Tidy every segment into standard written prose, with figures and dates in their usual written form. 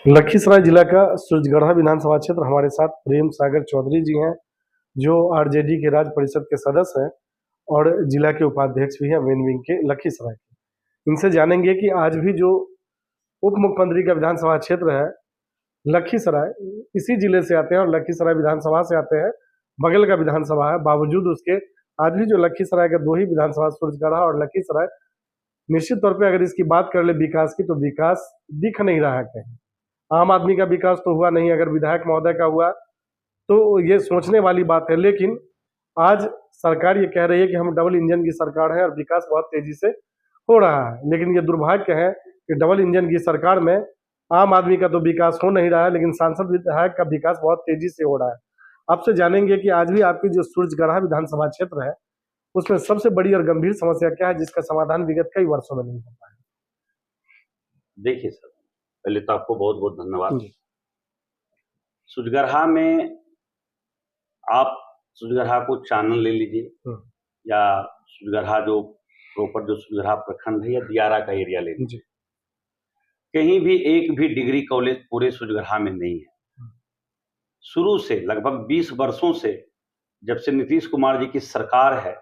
लखीसराय जिला का सूरजगढ़ा विधानसभा क्षेत्र। हमारे साथ प्रेम सागर चौधरी जी हैं, जो आरजेडी के राज्य परिषद के सदस्य हैं और जिला के उपाध्यक्ष भी हैं मेन विंग के लखीसराय के। इनसे जानेंगे कि आज भी जो उप मुख्यमंत्री का विधानसभा क्षेत्र है लखीसराय, इसी जिले से आते हैं और लखीसराय विधानसभा से आते हैं, बगल का विधानसभा है। बावजूद उसके आज भी जो लखीसराय का दो ही विधानसभा, सूरजगढ़ा और लखीसराय, निश्चित तौर पे अगर इसकी बात कर ले विकास की, तो विकास दिख नहीं रहा है कहीं। आम आदमी का विकास तो हुआ नहीं, अगर विधायक महोदय का हुआ तो ये सोचने वाली बात है। लेकिन आज सरकार ये कह रही है कि हम डबल इंजन की सरकार है और विकास बहुत तेजी से हो रहा है। लेकिन ये दुर्भाग्य है कि डबल इंजन की सरकार में आम आदमी का तो विकास हो नहीं रहा है, लेकिन सांसद विधायक का विकास बहुत तेजी से हो रहा है। आपसे जानेंगे कि आज भी आपकी जो सूरजगढ़ा विधानसभा क्षेत्र है, उसमें सबसे बड़ी और गंभीर समस्या क्या है, जिसका समाधान विगत कई वर्षों में नहीं हो पाया? देखिए सर, पहले तो आपको बहुत बहुत धन्यवाद। जी। सूरजगढ़ा में आप सूरजगढ़ा को चानन ले लीजिए या सूरजगढ़ा जो प्रॉपर जो सूरजगढ़ा प्रखंड है या दियारा का एरिया ले लीजिए, कहीं भी एक भी डिग्री कॉलेज पूरे सूरजगढ़ा में नहीं है। शुरू से लगभग 20 वर्षों से, जब से नीतीश कुमार जी की सरकार है,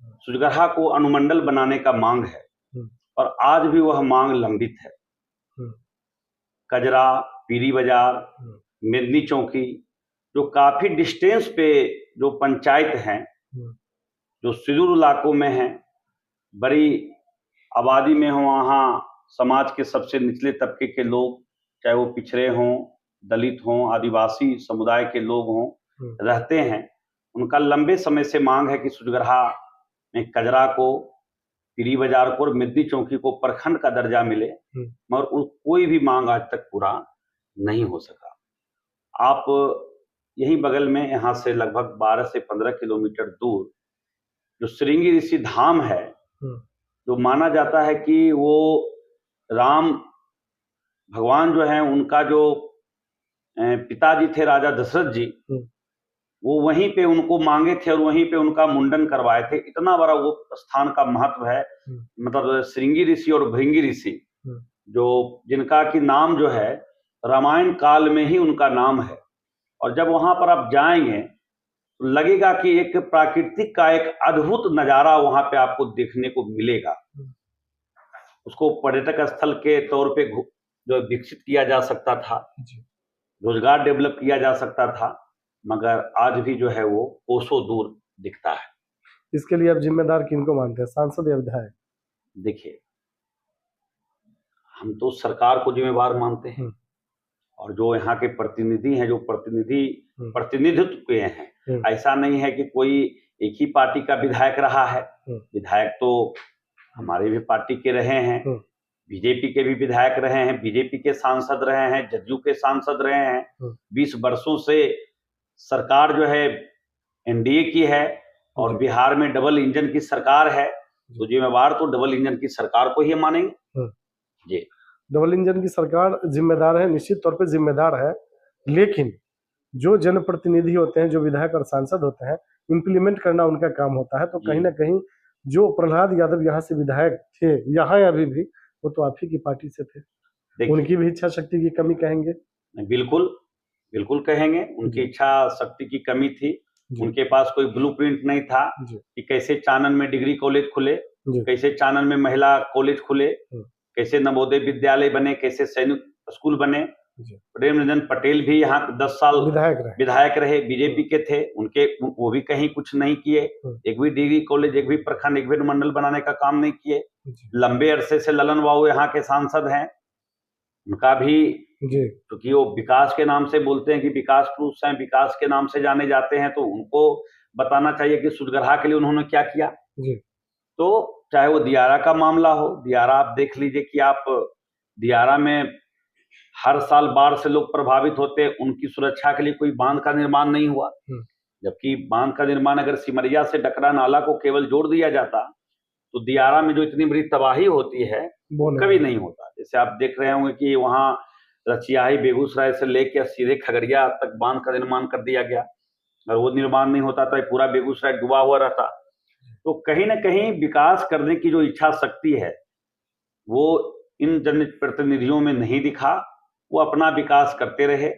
सूरजगढ़ा को अनुमंडल बनाने का मांग है और आज भी वह मांग लंबित है। कजरा, पीरी बाजार, मेदनी चौकी, जो काफी डिस्टेंस पे जो पंचायत हैं, जो सुदूर इलाकों में हैं, बड़ी आबादी में हो, वहाँ समाज के सबसे निचले तबके के लोग, चाहे वो पिछड़े हों, दलित हों, आदिवासी समुदाय के लोग हों, रहते हैं। उनका लंबे समय से मांग है कि सूरजगढ़ा में कजरा को, पीरी बाजार को और मेदनी चौकी को प्रखंड का दर्जा मिले, मगर कोई भी मांग आज तक पूरा नहीं हो सका। आप यहीं बगल में, यहाँ से लगभग 12 से 15 किलोमीटर दूर जो श्रृंगी ऋषि धाम है, जो माना जाता है कि वो राम भगवान जो है, उनका जो पिताजी थे राजा दशरथ जी, वो वहीं पे उनको मांगे थे और वहीं पे उनका मुंडन करवाए थे। इतना बड़ा वो स्थान का महत्व है। मतलब श्रृंगी ऋषि और भृंगी ऋषि, जो जिनका की नाम जो है रामायण काल में ही उनका नाम है, और जब वहां पर आप जाएंगे तो लगेगा कि एक प्राकृतिक का एक अद्भुत नजारा वहां पे आपको देखने को मिलेगा। उसको पर्यटक स्थल के तौर पे जो विकसित किया जा सकता था, रोजगार डेवलप किया जा सकता था, मगर आज भी जो है वो कोसों दूर दिखता है। इसके लिए आप जिम्मेदार किनको मानते हैं, सांसद या विधायक? देखिए, हम तो सरकार को जिम्मेवार मानते हैं, और जो यहाँ के प्रतिनिधि हैं, जो प्रतिनिधित्व के हैं, ऐसा नहीं है कि कोई एक ही पार्टी का विधायक रहा है। विधायक तो हमारे भी पार्टी के रहे हैं, बीजेपी के भी विधायक रहे हैं, बीजेपी के सांसद रहे हैं, जदयू के सांसद रहे हैं। 20 वर्षों से सरकार जो है एनडीए की है और बिहार में डबल इंजन की सरकार है, तो जिम्मेवार तो डबल इंजन की सरकार को ही मानेंगे। जी, डबल इंजन की सरकार जिम्मेदार है, निश्चित तौर पे जिम्मेदार है, लेकिन जो जनप्रतिनिधि होते हैं, जो विधायक और सांसद होते हैं, इम्प्लीमेंट करना उनका काम होता है। तो कहीं ना कहीं जो प्रहलाद यादव यहाँ से विधायक थे, यहाँ अभी भी, वो तो आप ही की पार्टी से थे। उनकी भी इच्छा शक्ति की कमी कहेंगे? बिल्कुल बिल्कुल कहेंगे, उनकी इच्छा शक्ति की कमी थी। उनके पास कोई ब्लूप्रिंट नहीं था कि कैसे चानन में डिग्री कॉलेज खुले, कैसे चानन में महिला कॉलेज खुले, कैसे नवोदय विद्यालय बने, कैसे सैनिक स्कूल बने। प्रेम रंजन पटेल भी यहाँ 10 साल विधायक रहे, बीजेपी के थे, उनके वो भी कहीं कुछ नहीं किए। एक भी डिग्री कॉलेज, एक भी प्रखंड, एक भी मंडल बनाने का काम नहीं किए। लंबे अरसे से ललन बाबू यहाँ के सांसद हैं, उनका भी, क्योंकि वो विकास के नाम से बोलते हैं कि विकास पुरुष हैं, विकास के नाम से जाने जाते हैं, तो उनको बताना चाहिए कि सूरजगढ़ा के लिए उन्होंने क्या किया। तो चाहे वो दियारा का मामला हो, दियारा आप देख लीजिए कि आप दियारा में हर साल बाढ़ से लोग प्रभावित होते हैं, उनकी सुरक्षा के लिए कोई बांध का निर्माण नहीं हुआ। जबकि बांध का निर्माण अगर सिमरिया से डकरा नाला को केवल जोड़ दिया जाता, तो दियारा में जो इतनी बड़ी तबाही होती है वो कभी नहीं होता। जैसे आप देख रहे होंगे कि वहाँ रचियाही बेगूसराय से लेकर सीधे खगड़िया तक बांध का निर्माण कर दिया गया, और वो निर्माण नहीं होता था, पूरा बेगूसराय डूबा हुआ रहता। तो कहीं ना कहीं विकास करने की जो इच्छा शक्ति है, वो इन जनप्रतिनिधियों में नहीं दिखा, वो अपना विकास करते रहे।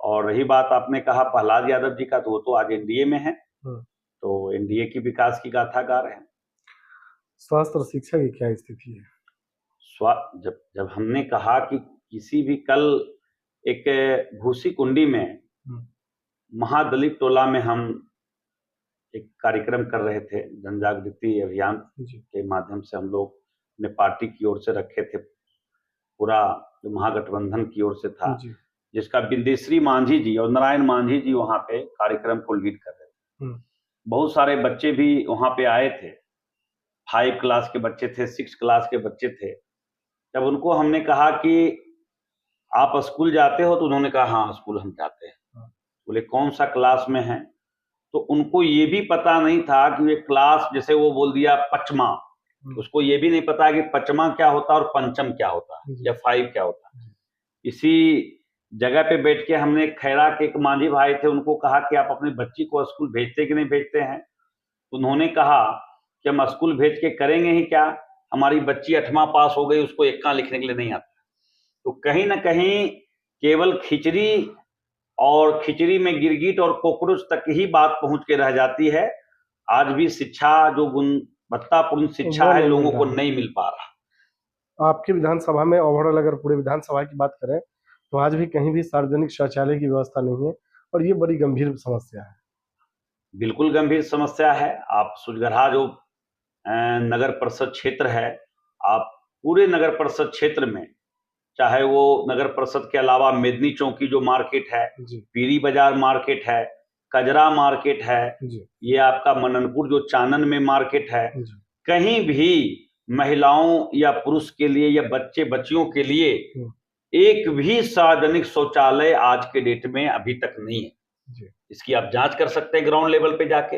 और रही बात आपने कहा प्रहलाद यादव जी का, तो वो तो आज एनडीए में है, तो एनडीए की विकास की गाथा गा रहे हैं। स्वास्थ्य और शिक्षा की क्या स्थिति है? जब जब हमने कहा कि किसी भी कल एक भूसी कुंडी में महादलित टोला में हम एक कार्यक्रम कर रहे थे, जन जागृति अभियान के माध्यम से हम लोग ने पार्टी की ओर से रखे थे, पूरा जो महागठबंधन की ओर से था, जिसका बिंदेश्री मांझी जी और नारायण मांझी जी वहां पे कार्यक्रम को लीड कर रहे थे। बहुत सारे बच्चे भी वहां पे आए थे, 5 क्लास के बच्चे थे, 6 क्लास के बच्चे थे। जब उनको हमने कहा कि आप स्कूल जाते हो, तो उन्होंने कहा हाँ स्कूल हम जाते हैं। बोले कौन सा क्लास में है, तो उनको ये भी पता नहीं था कि ये क्लास, जैसे वो बोल दिया पचमा, उसको ये भी नहीं पता कि पचमा क्या होता है और पंचम क्या होता है या 5 क्या होता है। इसी जगह पे बैठ के हमने खैरा के एक मांझी भाई थे, उनको कहा कि आप अपनी बच्ची को स्कूल भेजते कि नहीं भेजते हैं। उन्होंने कहा कि हम स्कूल भेज के करेंगे ही क्या, हमारी बच्ची 8वां पास हो गई, उसको एक्का लिखने के लिए नहीं आता। तो कहीं ना कहीं केवल खिचड़ी और खिचड़ी में गिरगिट और कॉकरोच तक ही बात पहुंच के रह जाती है। आज भी शिक्षा, जो गुणवत्तापूर्ण शिक्षा है, लोगों को नहीं मिल पा रहा। आपकी विधानसभा में ओवरऑल अगर पूरे विधानसभा की बात करें तो आज भी कहीं भी सार्वजनिक शौचालय की व्यवस्था नहीं है, और ये बड़ी गंभीर समस्या है। बिल्कुल गंभीर समस्या है। आप सुजगढ़ा जो नगर परिषद क्षेत्र है, आप पूरे नगर परिषद क्षेत्र में, चाहे वो नगर परिषद के अलावा मेदनी चौकी जो मार्केट है, पीरी बाजार मार्केट है, कजरा मार्केट है, ये आपका मननपुर जो चानन में मार्केट है, कहीं भी महिलाओं या पुरुष के लिए या बच्चे बच्चियों के लिए एक भी सार्वजनिक शौचालय आज के डेट में अभी तक नहीं है। इसकी आप जांच कर सकते हैं ग्राउंड लेवल पे जाके।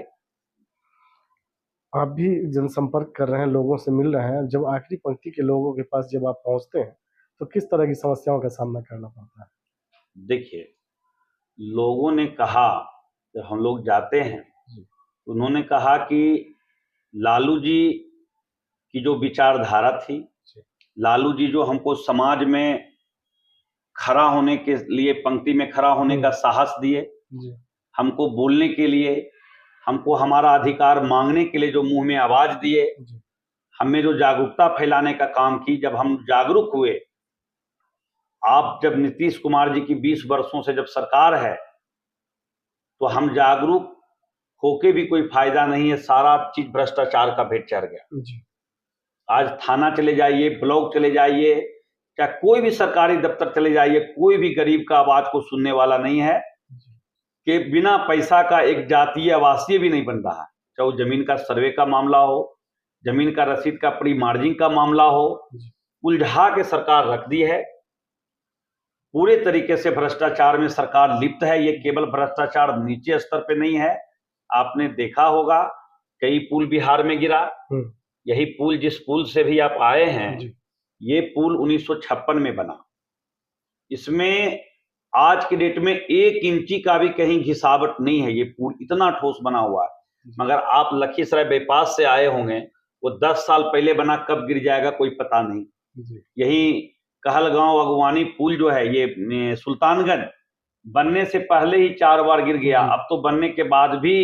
आप भी जनसंपर्क कर रहे हैं, लोगों से मिल रहे हैं, जब आखिरी पंक्ति के लोगों के पास जब आप पहुंचते हैं तो किस तरह की समस्याओं का सामना करना पड़ता है? देखिए, लोगों ने कहा, जब हम लोग जाते हैं, उन्होंने कहा कि लालू जी की जो विचारधारा थी, लालू जी जो हमको समाज में खड़ा होने के लिए, पंक्ति में खड़ा होने का साहस दिए, हमको बोलने के लिए, हमको हमारा अधिकार मांगने के लिए जो मुंह में आवाज दिए, हमें जो जागरूकता फैलाने का काम की, जब हम जागरूक हुए। आप जब नीतीश कुमार जी की 20 वर्षों से जब सरकार है, तो हम जागरूक होके भी कोई फायदा नहीं है, सारा चीज भ्रष्टाचार का भेंट चढ़ गया। आज थाना चले जाइए, ब्लॉक चले जाइए, चाहे कोई भी सरकारी दफ्तर चले जाइए, कोई भी गरीब का आवाज को सुनने वाला नहीं है कि बिना पैसा का एक जातीय आवासीय भी नहीं बन रहा है। चाहे वो जमीन का सर्वे का मामला हो, जमीन का रसीद का प्री मार्जिंग का मामला हो, उलझा के सरकार रख दी है। पूरे तरीके से भ्रष्टाचार में सरकार लिप्त है। ये केवल भ्रष्टाचार नीचे स्तर पे नहीं है, आपने देखा होगा कई पुल बिहार में गिरा। यही पुल, जिस पुल से भी आप आए हैं, ये पुल 1956 में बना। इसमें आज के डेट में 1 इंची का भी कहीं घिसावट नहीं है। ये पुल इतना ठोस बना हुआ है। मगर आप लखीसराय बाईपास से आए होंगे, वो 10 साल पहले बना, कब गिर जाएगा कोई पता नहीं। यही कहलगांव अगवानी पुल जो है, ये सुल्तानगंज, बनने से पहले ही 4 बार गिर गया। अब तो बनने के बाद भी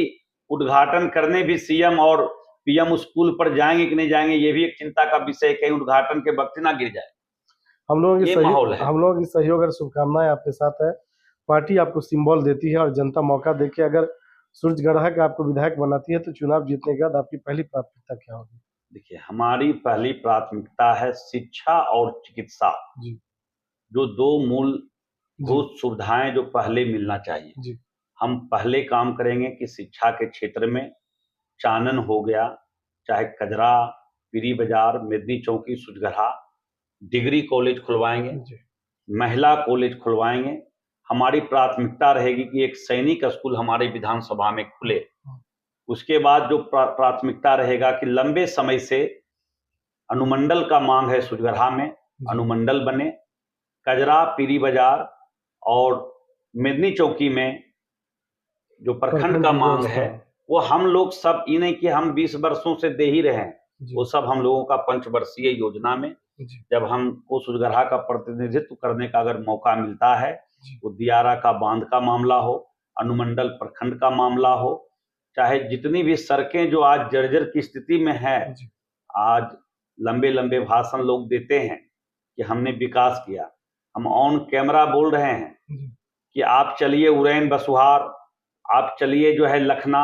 उद्घाटन करने भी सीएम और पीएम उस पुल पर जाएंगे कि नहीं जाएंगे, ये भी एक चिंता का विषय, कहीं उद्घाटन के वक्त ना गिर जाए। हम लोगों की सहयोग और शुभकामनाएं आपके साथ है। पार्टी आपको सिंबल देती है और जनता मौका देके अगर सूरजगढ़ा का आपको विधायक बनाती है, तो चुनाव जीतने के बाद आपकी पहली प्राथमिकता क्या होगी? देखिए, हमारी पहली प्राथमिकता है शिक्षा और चिकित्सा, जो 2 मूलभूत सुविधाएं जो पहले मिलना चाहिए। हम पहले काम करेंगे कि शिक्षा के क्षेत्र में चानन हो गया, चाहे कजरा, पीरी बाजार, मेदनी चौकी, सुजगढ़ा, डिग्री कॉलेज खुलवाएंगे, महिला कॉलेज खुलवाएंगे। हमारी प्राथमिकता रहेगी कि एक सैनिक स्कूल हमारे विधानसभा में खुले। उसके बाद जो प्राथमिकता रहेगा कि लंबे समय से अनुमंडल का मांग है, सुजगढ़ा में अनुमंडल बने। कजरा, पीरी बाजार और मेदनी चौकी में जो प्रखंड का मांग है, वो हम लोग सब, ये नहीं कि हम 20 वर्षों से दे ही रहे हैं, वो सब हम लोगों का पंचवर्षीय योजना में जब हमको सुजगढ़ा का प्रतिनिधित्व करने का अगर मौका मिलता है, वो दियारा का बांध का मामला हो, अनुमंडल प्रखंड का मामला हो, चाहे जितनी भी सड़कें जो आज जर्जर की स्थिति में है, आज लंबे लंबे भाषण लोग देते हैं कि हमने विकास किया। हम ऑन कैमरा बोल रहे हैं कि आप चलिए उरैन बसुहार, आप चलिए जो है लखना,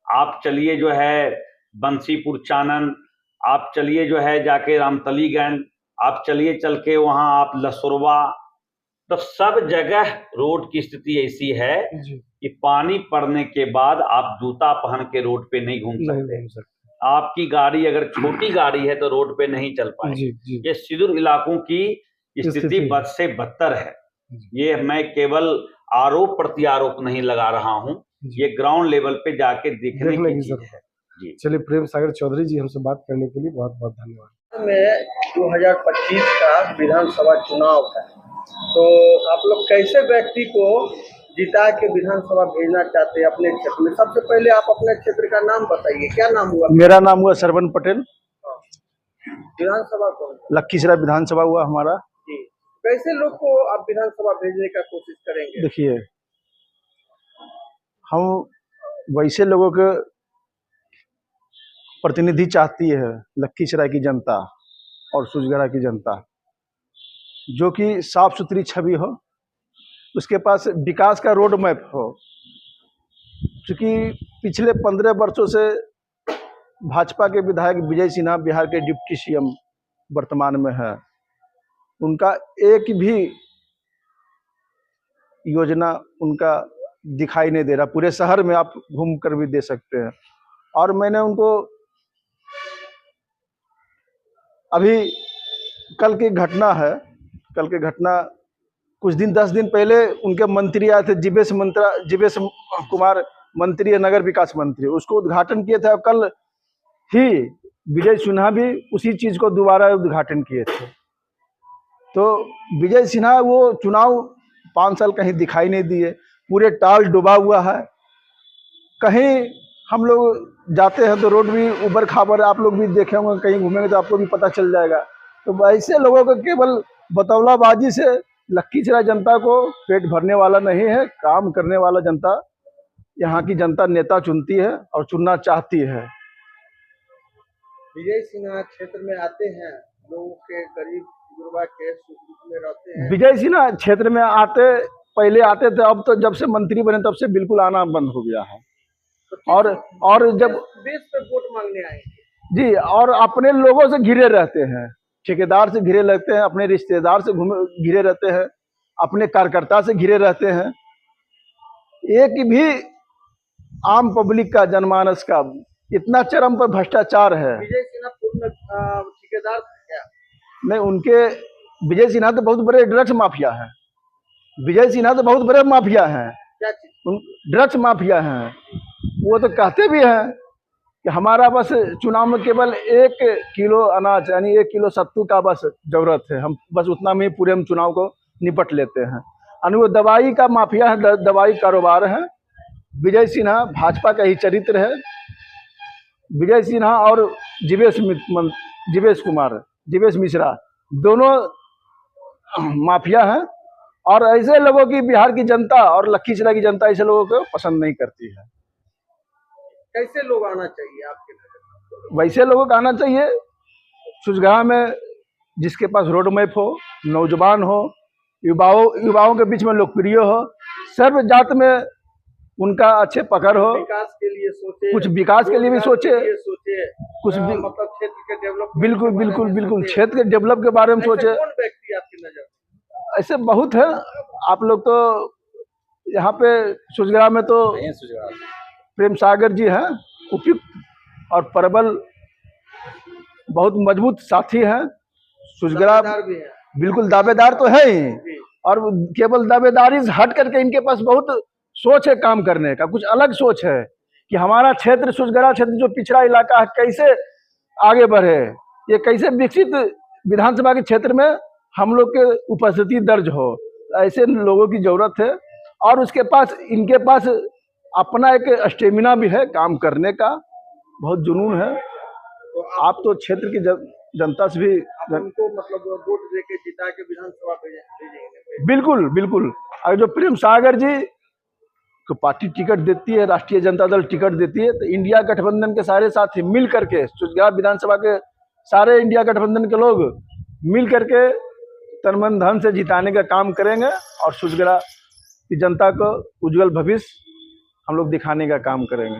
आप चलिए जो है बंसीपुर चानन, आप चलिए जो है जाके रामतलीगंज, आप चलिए चल के वहाँ आप लसुरवा, तो सब जगह रोड की स्थिति ऐसी है कि पानी पड़ने के बाद आप जूता पहन के रोड पे नहीं घूम सकते। आपकी गाड़ी अगर छोटी गाड़ी है तो रोड पे नहीं चल पाएगी। ये सुदूर इलाकों की स्थिति बद से बदतर है। ये मैं केवल आरोप प्रत्यारोप नहीं लगा रहा हूँ, ये ग्राउंड लेवल पे जाके देखने की चीज है। जी चलिए, प्रेम सागर चौधरी जी हमसे बात करने के लिए बहुत बहुत धन्यवाद। में 2025 का विधानसभा चुनाव है, तो आप लोग कैसे व्यक्ति को जिता के विधानसभा भेजना चाहते हैं अपने क्षेत्र में? सबसे पहले आप अपने क्षेत्र का नाम बताइए, क्या नाम हुआ? मेरा नाम हुआ सरवन पटेल। विधानसभा कौन? लखीसराय विधानसभा हुआ हमारा। जी, कैसे लोग को आप विधानसभा भेजने का कोशिश करेंगे? देखिए, हम वैसे लोगों के प्रतिनिधि चाहती है लखीसराय की जनता और सुजगढ़ा की जनता, जो कि साफ सुथरी छवि हो, उसके पास विकास का रोड मैप हो। क्योंकि पिछले 15 वर्षों से भाजपा के विधायक विजय सिन्हा बिहार के डिप्टी सीएम वर्तमान में है, उनका एक भी योजना उनका दिखाई नहीं दे रहा। पूरे शहर में आप घूम कर भी दे सकते हैं। और मैंने उनको अभी कल की घटना कुछ दिन 10 दिन पहले उनके मंत्री आए थे, जीवेश कुमार मंत्री है, नगर विकास मंत्री, उसको उद्घाटन किए थे। और कल ही विजय सिन्हा भी उसी चीज को दोबारा उद्घाटन किए थे। तो विजय सिन्हा वो चुनाव 5 साल कहीं दिखाई नहीं दिए, पूरे टाल डूबा हुआ है। कहीं हम लोग जाते हैं तो रोड भी उबर खाबर, आप लोग भी देखे होंगे, कहीं घूमेंगे तो आपको भी पता चल जाएगा। तो ऐसे लोगों को केवल बतौलाबाजी से लखीसराय जनता को पेट भरने वाला नहीं है। काम करने वाला जनता, यहाँ की जनता नेता चुनती है और चुनना चाहती है। विजय सिन्हा क्षेत्र में आते हैं, लोगों के गरीब गुरबा के सुख में रहते हैं। विजय सिन्हा क्षेत्र में पहले आते थे, अब तो जब से मंत्री बने तब से बिल्कुल आना बंद हो गया है। और जब बेस पे वोट मांगने आए जी, और अपने लोगों से घिरे रहते हैं, ठेकेदार से घिरे रहते हैं, अपने रिश्तेदार से घिरे रहते हैं, अपने कार्यकर्ता से घिरे रहते हैं। एक भी आम पब्लिक का, जनमानस का इतना चरम पर भ्रष्टाचार है। विजय सिन्हा पूर्ण ठेकेदार क्या? नहीं, उनके विजय सिन्हा तो बहुत बड़े ड्रग्स माफिया हैं। विजय सिन्हा तो बहुत बड़े माफिया हैं, क्या चीज? ड्रग्स माफिया हैं। वो तो कहते भी हैं कि हमारा बस चुनाव में केवल 1 किलो अनाज यानी 1 किलो सत्तू का बस जरूरत है, हम बस उतना में पूरे हम चुनाव को निपट लेते हैं। और वो दवाई का माफिया है, दवाई कारोबार है। विजय सिन्हा भाजपा का ही चरित्र है। विजय सिन्हा और जीवेश मिश्रा दोनों माफिया हैं। और ऐसे लोगों की बिहार की जनता और लखीसराय की जनता ऐसे लोगों को पसंद नहीं करती है। कैसे लोग आना चाहिए आपके नजर? वैसे लोगों को आना चाहिए सुजगढ़ा में जिसके पास रोड मैप हो, नौजवान हो, युवाओं के बीच में लोकप्रिय हो, सर्व जात में उनका अच्छे पकड़ हो, विकास के लिए सोचे, कुछ विकास के लिए भी सोचे, कुछ भी मतलब क्षेत्र के डेवलप, बिल्कुल क्षेत्र के डेवलप के बारे में सोचे। कौन व्यक्ति आपकी नजर? ऐसे बहुत है। आप लोग तो यहाँ पे सुजगढ़ा में तो प्रेम सागर जी हैं, उपयुक्त और प्रबल बहुत मजबूत साथी हैं। सुजगढ़ा बिल्कुल दावेदार तो है ही, और केवल दावेदारी से हट करके इनके पास बहुत सोच है काम करने का, कुछ अलग सोच है कि हमारा क्षेत्र सुजगढ़ा क्षेत्र जो पिछड़ा इलाका है कैसे आगे बढ़े, ये कैसे विकसित विधानसभा के क्षेत्र में हम लोग के उपस्थिति दर्ज हो। ऐसे लोगों की जरूरत है। और उसके पास, इनके पास अपना एक स्टेमिना भी है, काम करने का बहुत जुनून है। आप तो क्षेत्र की जनता से भी आप उनको मतलब वोट दे के जिता के विधानसभा भेजेंगे? बिल्कुल बिल्कुल। अगर जो प्रेम सागर जी को पार्टी टिकट देती है, राष्ट्रीय जनता दल टिकट देती है, तो इंडिया गठबंधन के सारे साथी मिल करके सूरजगढ़ विधानसभा के सारे इंडिया गठबंधन के लोग मिल करके तन मन धन से जिताने का काम करेंगे और सूरजगढ़ की जनता को उज्जवल भविष्य हम लोग दिखाने का काम करेंगे।